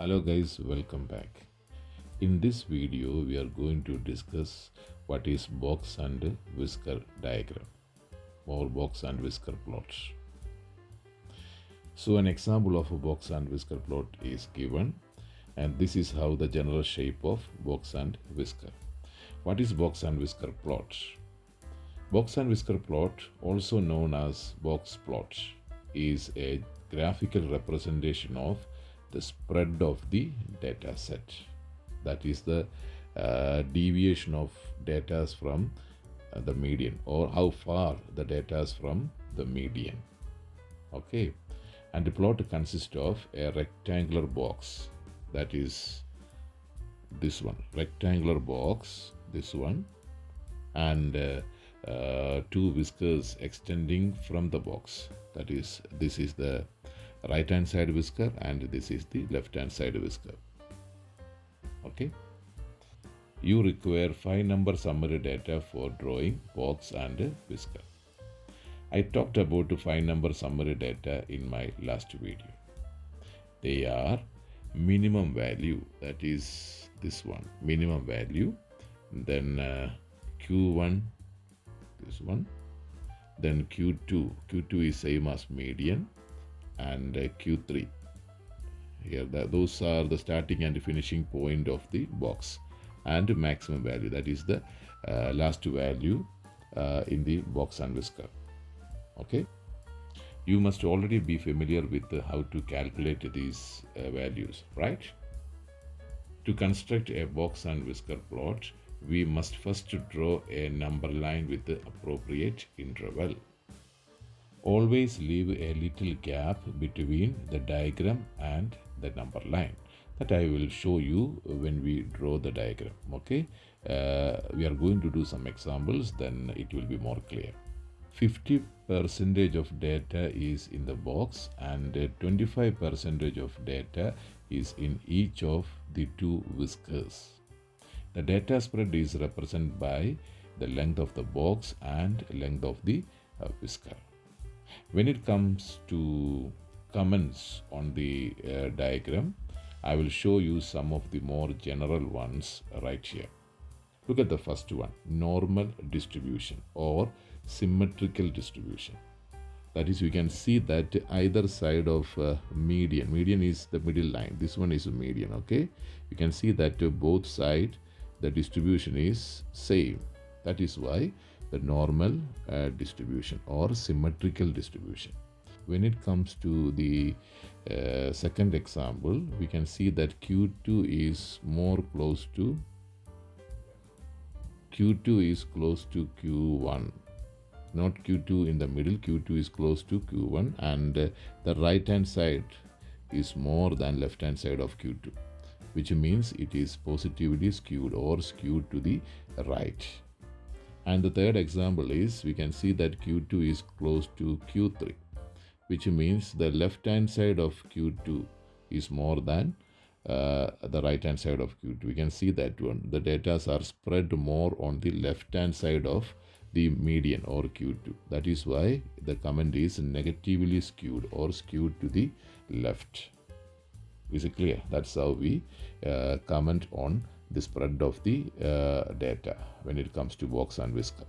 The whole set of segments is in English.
Hello guys, welcome back. In this video, we are going to discuss what is box and whisker diagram or box and whisker plot. So an example of a box and whisker plot is given, and this is how the general shape of box and whisker. What is box and whisker plot? Box and whisker plot, also known as box plot, is a graphical representation of the spread of the data set. That is the deviation of data from the median, or how far the data is from the median. Okay, and the plot consists of a rectangular box, that is this one, rectangular box, this one, and two whiskers extending from the box. That is, this is the right hand side whisker and this is the left hand side whisker. Okay, you require 5-number summary data for drawing box and whisker. I talked about 5-number summary data in my last video. They are minimum value, that is this one, minimum value, then Q1, this one, then Q2 is same as median, and Q3. Here those are the starting and finishing point of the box, and maximum value, that is the last value in the box and whisker. Okay, you must already be familiar with how to calculate these values, right? To construct a box and whisker plot, we must first draw a number line with the appropriate interval. Always leave a little gap between the diagram and the number line. That I will show you when we draw the diagram. Okay, we are going to do some examples, then it will be more clear. 50% of data is in the box and 25% of data is in each of the two whiskers. The data spread is represented by the length of the box and length of the whisker. When it comes to comments on the diagram, I will show you some of the more general ones right here. Look at the first one, normal distribution or symmetrical distribution. That is, we can see that either side of median is the middle line. This one is a median, okay? You can see that both sides, the distribution is same. That is why the normal distribution or symmetrical distribution. When it comes to the second example, we can see that Q2 is close to Q1, not Q2 in the middle. Q2 is close to Q1, and the right hand side is more than left hand side of Q2, which means it is positively skewed or skewed to the right. And the third example is, we can see that Q2 is close to Q3, which means the left hand side of Q2 is more than the right hand side of Q2. We can see that one. The data are spread more on the left hand side of the median or Q2. That is why the comment is negatively skewed or skewed to the left. Is it clear? That's how we comment on the spread of the data when it comes to box and whisker.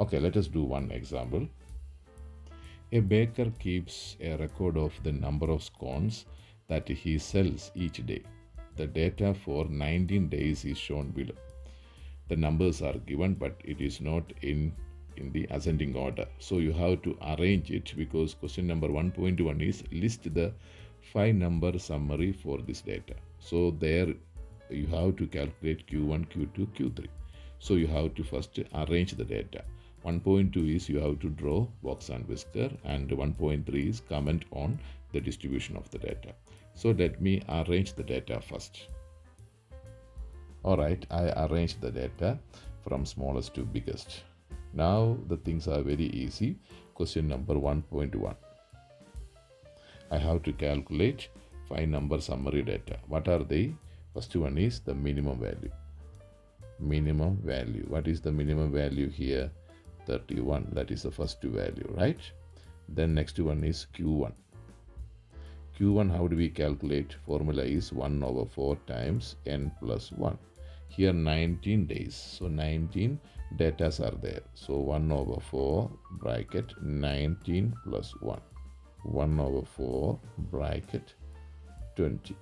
Okay, let us do one example. A baker keeps a record of the number of scones that he sells each day. The data for 19 days is shown below. The numbers are given, but it is not in the ascending order. So you have to arrange it, because question number 1.1 is list the 5-number summary for this data. So there you have to calculate Q1, Q2, Q3. So you have to first arrange the data. 1.2 is you have to draw box and whisker, and 1.3 is comment on the distribution of the data. So let me arrange the data first. Alright, I arranged the data from smallest to biggest. Now the things are very easy. Question number 1.1. I have to calculate 5-number summary data. What are they? First one is the minimum value. Minimum value. What is the minimum value here? 31. That is the first value, right? Then next one is Q1. Q1, how do we calculate? Formula is 1 over 4 times n plus 1. Here 19 days, so 19 datas are there. So 1 over 4 bracket 19 plus 1. 1 over 4 bracket 20,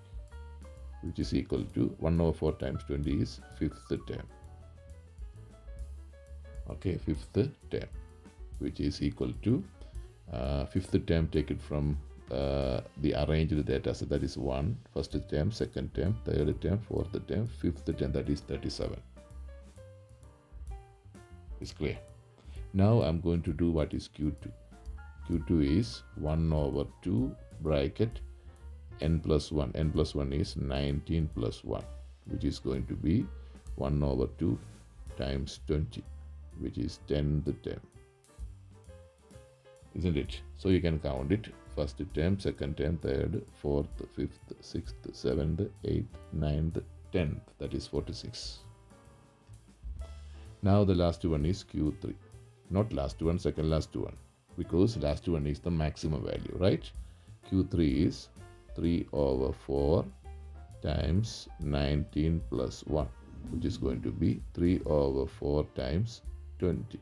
which is equal to 1 over 4 times 20 is fifth term. Okay, fifth term, which is equal to fifth term, take it from the arranged data. So that is 1, first term, second term, third term, fourth term, fifth term, that is 37. It's clear. Now I'm going to do what is Q2. Q2 is 1 over 2 bracket n plus 1. N plus 1 is 19 plus 1, which is going to be 1 over 2 times 20, which is 10th term. Isn't it? So you can count it. First term, second term, third, fourth, fifth, sixth, seventh, eighth, ninth, 10th. That is 46. Now the last one is Q3. Not last one, second last one. Because last one is the maximum value, right? Q3 is 3 over 4 times 19 plus 1, which is going to be 3 over 4 times 20,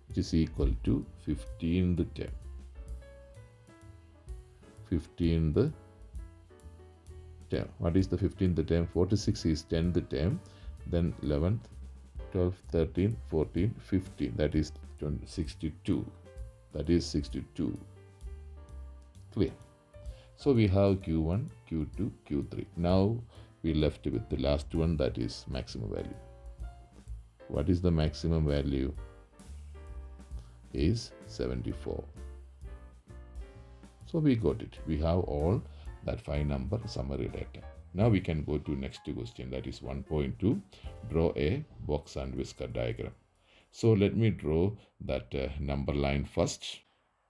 which is equal to 15th term. 15th term. What is the 15th term? 46 is 10th term, then 11th, 12th, 13th, 14th, 15th. That is 62. That is 62. Clear. So we have Q1, Q2, Q3. Now we left with the last one, that is maximum value. What is the maximum value? Is 74. So we got it. We have all that 5 number summary data. Now we can go to next question, that is 1.2. Draw a box and whisker diagram. So let me draw that number line first.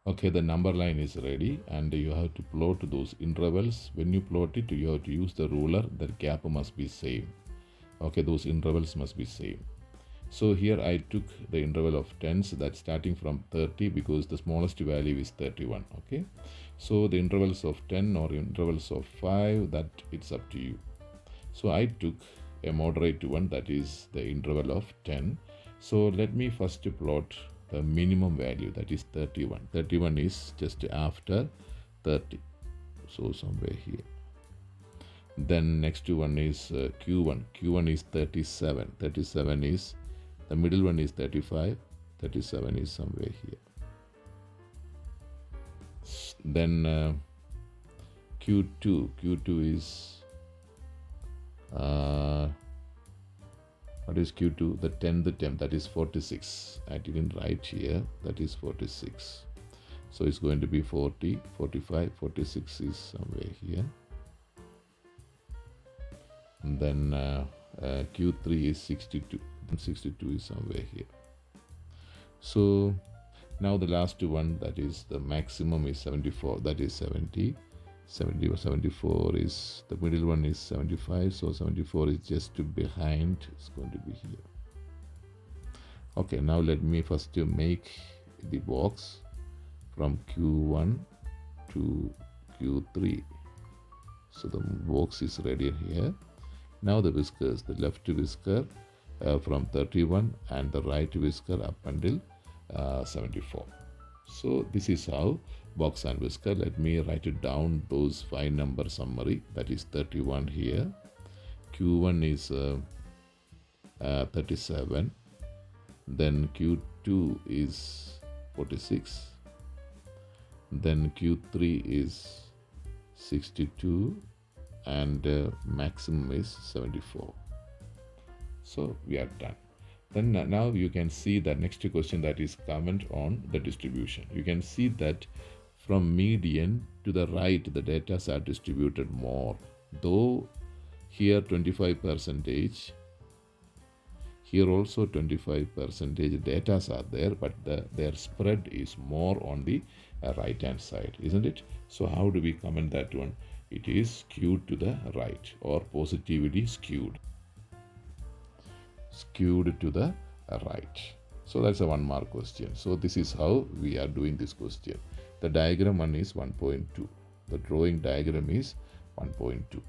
Okay, the number line is ready and you have to plot those intervals. When you plot it, you have to use the ruler. The gap must be same. Okay, those intervals must be same. So here I took the interval of tens, that's starting from 30 because the smallest value is 31. Okay, so the intervals of 10 or intervals of 5, that it's up to you. So I took a moderate one, that is the interval of 10. So let me first plot the minimum value, that is 31. 31 is just after 30, so somewhere here. Then next one is Q1. Q1 is 37. 37 is, the middle one is 35. 37 is somewhere here. Then Q2. Q2 is what is Q2? The 10th term, that is 46. I didn't write here, that is 46. So it's going to be 40, 45, 46 is somewhere here. And then Q3 is 62. 62 is somewhere here. So now the last one, that is the maximum, is 74. That is 70. 70 or 74 is, the middle one is 75. So 74 is just behind. It's going to be here. Okay, now let me first make the box from Q1 to Q3. So the box is ready here. Now the whiskers, the left whisker from 31 and the right whisker up until 74. So this is how box and whisker. Let me write it down, those 5 number summary. That is 31 here. Q1 is 37. Then Q2 is 46. Then Q3 is 62. And maximum is 74. So we are done. Then now you can see the next question, that is comment on the distribution. You can see that from median to the right, the data are distributed more. Though here 25%, here also 25% data are there, but their spread is more on the right hand side, isn't it? So how do we comment that one? It is skewed to the right, or positively skewed. Skewed to the right. So that's a 1 mark question. So this is how we are doing this question. The diagram one is 1.2. The drawing diagram is 1.2.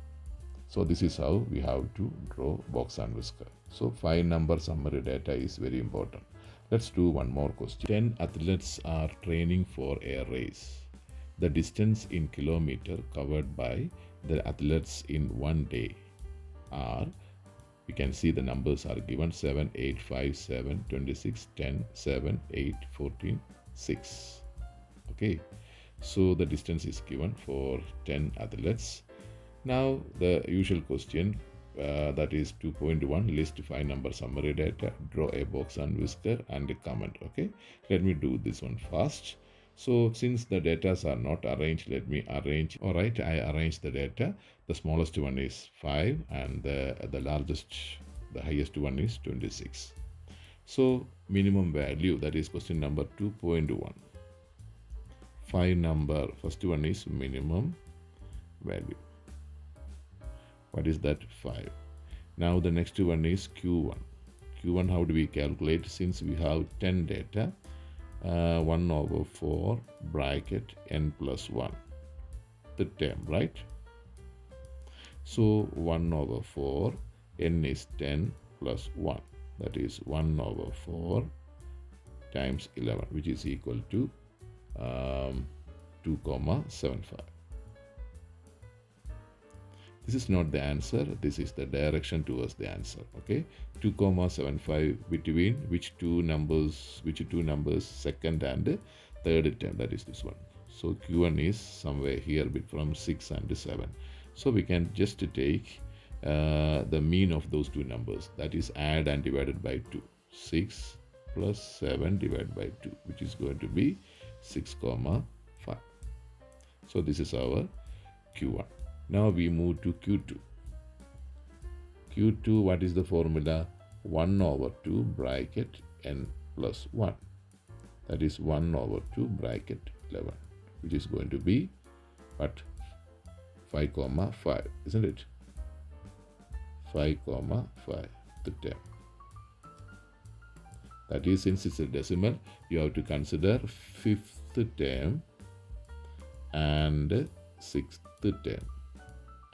So this is how we have to draw box and whisker. So 5-number summary data is very important. Let's do one more question. 10 athletes are training for a race. The distance in kilometer covered by the athletes in one day are, we can see the numbers are given 7, 8, 5, 7, 26, 10, 7, 8, 14, 6. Okay, so the distance is given for 10 athletes. Now the usual question, that is 2.1, list 5-number summary data, draw a box and whisker and a comment. Okay, let me do this one first. So since the data are not arranged, let me arrange. All right, I arrange the data. The smallest one is 5 and the largest, the highest one is 26. So minimum value, that is question number 2.1. 5 number, first one is minimum value. What is that? 5. Now the next one is Q1. Q1, how do we calculate? Since we have 10 data, 1 over 4 bracket n plus 1, the term, right? So 1 over 4, n is 10 plus 1, that is 1 over 4 times 11, which is equal to 2,75. This is not the answer, this is the direction towards the answer. Okay, 2,75 between which two numbers, second and third term, that is this one. So Q1 is somewhere here from 6 and 7. So we can just take the mean of those two numbers, that is add and divided by 2. 6 plus 7 divided by 2, which is going to be 6,5. So this is our Q1. Now we move to Q2. Q2, what is the formula? 1 over 2 bracket n plus 1. That is 1 over 2 bracket 11, which is going to be what? 5,5, isn't it? 5,5, the term. That is, since it's a decimal, you have to consider 5th term and 6th term.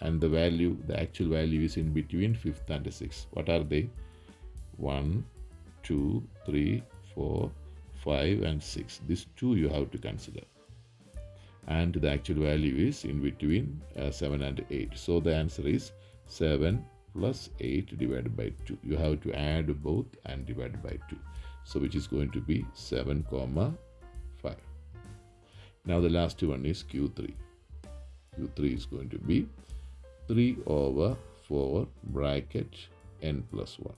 And the value, the actual value is in between 5th and 6th. What are they? 1, 2, 3, 4, 5 and 6. These two you have to consider. And the actual value is in between 7 and 8. So the answer is 7 plus 8 divided by 2. You have to add both and divide by 2. So which is going to be 7,5. Now the last one is Q3. Q3 is going to be 3 over 4 bracket n plus 1.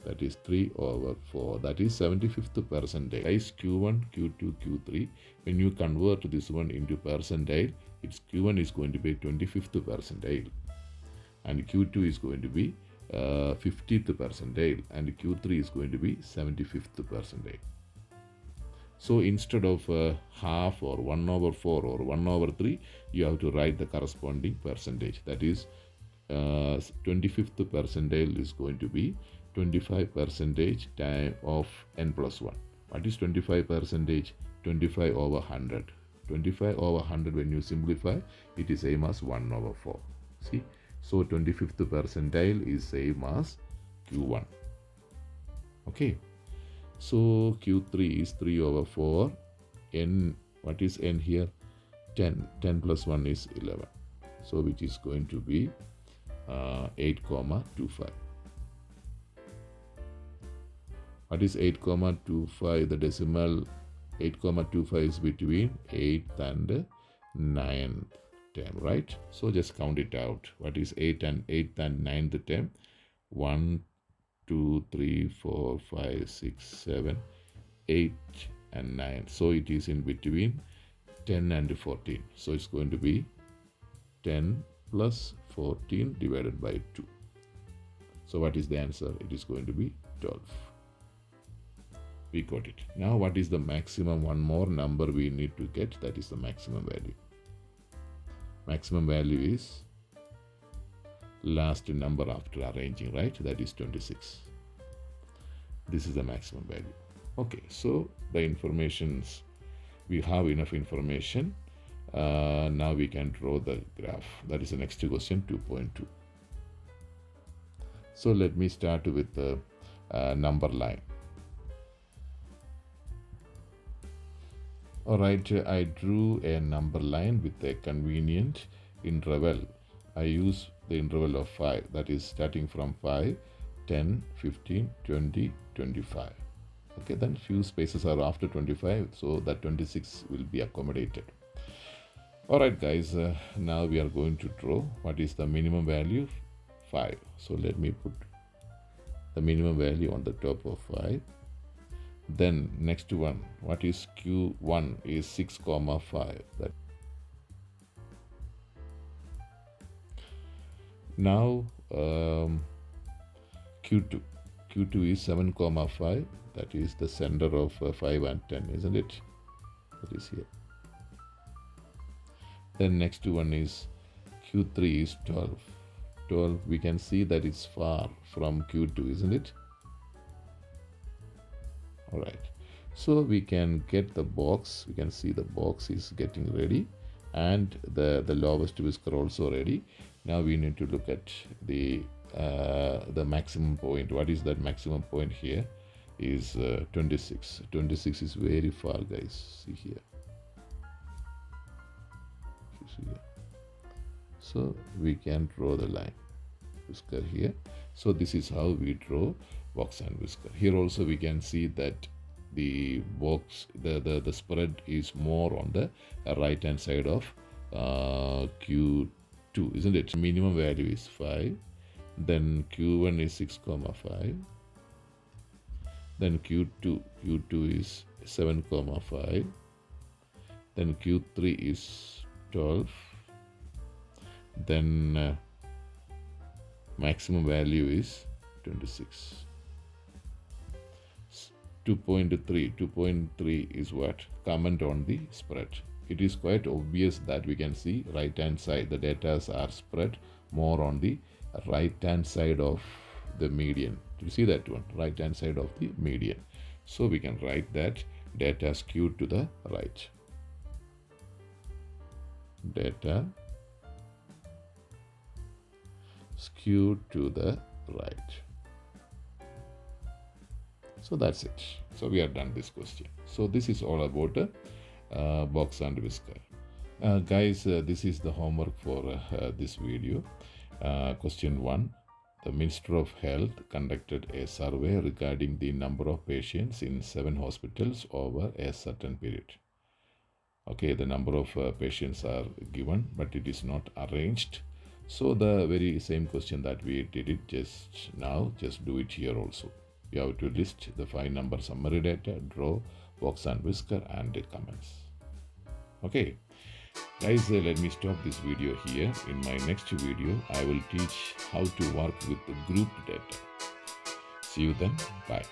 That is 3 over 4. That is 75th percentile. Is Q1, Q2, Q3. When you convert this one into percentile, its Q1 is going to be 25th percentile. And Q2 is going to be 50th percentile. And Q3 is going to be 75th percentile. So instead of half or 1 over 4 or 1 over 3, you have to write the corresponding percentage. That is 25th percentile is going to be 25 percentage time of n plus 1. What is 25 percentage? 25 over 100. 25 over 100, when you simplify, it is same as 1 over 4. See? So 25th percentile is same as Q1. Okay. So Q3 is 3 over 4. N, what is n here? 10. 10 plus 1 is 11. So which is going to be 8,25. What is 8,25? The decimal 8,25 is between 8th and 9th term, right? So just count it out. What is 8th and 9th term? 1, 2, 3, 4, 5, 6, 7, 8 and 9. So it is in between 10 and 14. So it's going to be 10 plus 14 divided by 2. So what is the answer? It is going to be 12. We got it. Now what is the maximum? One more number we need to get. That is the maximum value. Maximum value is last number after arranging, right? That is 26. This is the maximum value. Okay, so the informations, we have enough information. Now we can draw the graph. That is the next question, 2.2. So let me start with the number line. Alright, I drew a number line with a convenient interval. I use the interval of 5, that is starting from 5, 10, 15, 20, 25. Okay, then few spaces are after 25, so that 26 will be accommodated. Alright guys, now we are going to draw what is the minimum value, 5. So let me put the minimum value on the top of 5. Then next one, what is Q1 is 6, 5. Now Q2 is 7, 5. That is the center of 5 and 10, isn't it? That is here. Then next one is Q3 is 12. 12, we can see that it's far from Q2, isn't it? All right, so we can get the box. We can see the box is getting ready, and the lowest whisker also ready. Now we need to look at the maximum point. What is that maximum point here? Is 26. 26 is very far, guys. See here. See here. So we can draw the line, whisker here. So this is how we draw box and whisker. Here also we can see that the box, the spread is more on the right hand side of Q2, isn't it? Minimum value is 5. Then Q1 is 6, 5. Then Q2 is 7, 5. Then Q3 is 12. Then maximum value is 26. 2.3 is what? Comment on the spread. It is quite obvious that we can see right hand side, the data are spread more on the right hand side of the median. Do you see that one? Right hand side of the median. So we can write that data skewed to the right. Data skewed to the right. So that's it. So we are done this question. So this is all about box and whisker. Guys, this is the homework for this video. Question 1. The Minister of Health conducted a survey regarding the number of patients in 7 hospitals over a certain period. Okay, the number of patients are given, but it is not arranged. So the very same question that we did it just now, just do it here also. You have to list the 5 number summary data, draw box and whisker, and the comments. Okay, guys, let me stop this video here. In my next video, I will teach how to work with the grouped data. See you then. Bye.